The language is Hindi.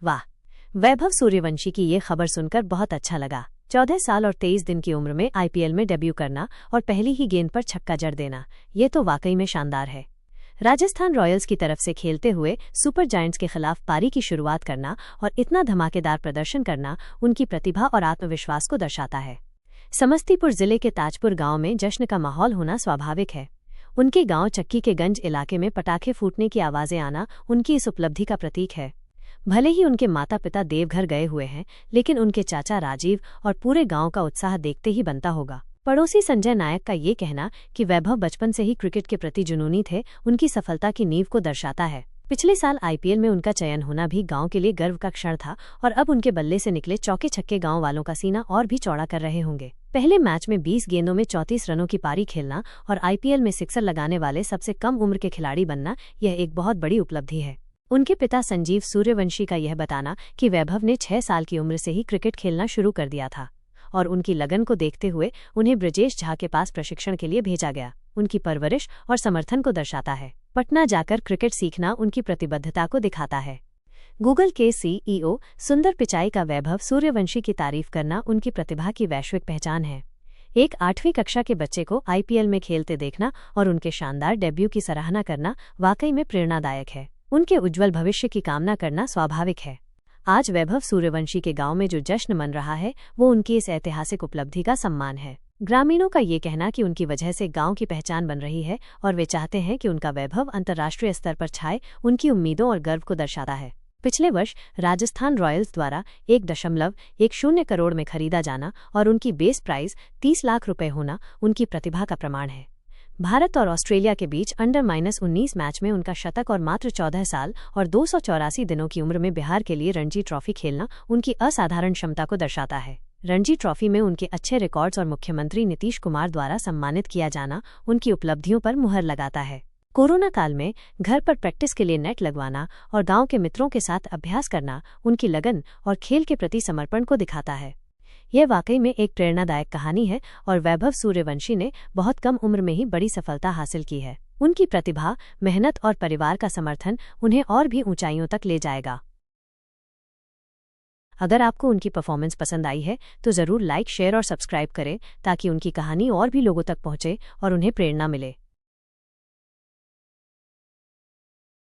वाह, वैभव सूर्यवंशी की ये खबर सुनकर बहुत अच्छा लगा। 14 साल और 23 दिन की उम्र में आईपीएल में डेब्यू करना और पहली ही गेंद पर छक्का जड़ देना, ये तो वाकई में शानदार है। राजस्थान रॉयल्स की तरफ से खेलते हुए सुपर जायंट्स के खिलाफ पारी की शुरुआत करना और इतना धमाकेदार प्रदर्शन करना उनकी प्रतिभा और आत्मविश्वास को दर्शाता है। समस्तीपुर जिले के ताजपुर गांव में जश्न का माहौल होना स्वाभाविक है। उनके गांव चक्की के गंज इलाके में पटाखे फूटने की आवाजें आना उनकी इस उपलब्धि का प्रतीक है। भले ही उनके माता पिता देवघर गए हुए हैं, लेकिन उनके चाचा राजीव और पूरे गांव का उत्साह देखते ही बनता होगा। पड़ोसी संजय नायक का ये कहना कि वैभव बचपन से ही क्रिकेट के प्रति जुनूनी थे, उनकी सफलता की नींव को दर्शाता है। पिछले साल आईपीएल में उनका चयन होना भी गांव के लिए गर्व का क्षण था और अब उनके बल्ले से निकले चौके छक्के गांव वालों का सीना और भी चौड़ा कर रहे होंगे। पहले मैच में 20 गेंदों में 34 रनों की पारी खेलना और आईपीएल में सिक्सर लगाने वाले सबसे कम उम्र के खिलाड़ी बनना, यह एक बहुत बड़ी उपलब्धि है। उनके पिता संजीव सूर्यवंशी का यह बताना कि वैभव ने 6 साल की उम्र से ही क्रिकेट खेलना शुरू कर दिया था और उनकी लगन को देखते हुए उन्हें ब्रजेश झा के पास प्रशिक्षण के लिए भेजा गया, उनकी परवरिश और समर्थन को दर्शाता है। पटना जाकर क्रिकेट सीखना उनकी प्रतिबद्धता को दिखाता है। गूगल के सीईओ सुंदर पिचाई का वैभव सूर्यवंशी की तारीफ करना उनकी प्रतिभा की वैश्विक पहचान है। एक 8वीं कक्षा के बच्चे को आईपीएल में खेलते देखना और उनके शानदार डेब्यू की सराहना करना वाकई में प्रेरणादायक है। उनके उज्जवल भविष्य की कामना करना स्वाभाविक है। आज वैभव सूर्यवंशी के गांव में जो जश्न मन रहा है, वो उनकी इस ऐतिहासिक उपलब्धि का सम्मान है। ग्रामीणों का ये कहना कि उनकी वजह से गांव की पहचान बन रही है और वे चाहते हैं कि उनका वैभव अंतर्राष्ट्रीय स्तर पर छाए, उनकी उम्मीदों और गर्व को दर्शाता है। पिछले वर्ष राजस्थान रॉयल्स द्वारा 1.10 करोड़ में खरीदा जाना और उनकी बेस प्राइस 30 लाख रुपए होना उनकी प्रतिभा का प्रमाण है। भारत और ऑस्ट्रेलिया के बीच अंडर-19 मैच में उनका शतक और मात्र 14 साल और 284 दिनों की उम्र में बिहार के लिए रणजी ट्रॉफी खेलना उनकी असाधारण क्षमता को दर्शाता है। रणजी ट्रॉफी में उनके अच्छे रिकॉर्ड्स और मुख्यमंत्री नीतीश कुमार द्वारा सम्मानित किया जाना उनकी उपलब्धियों पर मुहर लगाता है। कोरोना काल में घर पर प्रैक्टिस के लिए नेट लगवाना और गांव के मित्रों के साथ अभ्यास करना उनकी लगन और खेल के प्रति समर्पण को दिखाता है। यह वाकई में एक प्रेरणादायक कहानी है और वैभव सूर्यवंशी ने बहुत कम उम्र में ही बड़ी सफलता हासिल की है। उनकी प्रतिभा, मेहनत और परिवार का समर्थन उन्हें और भी ऊंचाइयों तक ले जाएगा। अगर आपको उनकी परफॉर्मेंस पसंद आई है तो ज़रूर लाइक, शेयर और सब्सक्राइब करें ताकि उनकी कहानी और भी लोगों तक पहुंचे और उन्हें प्रेरणा मिले।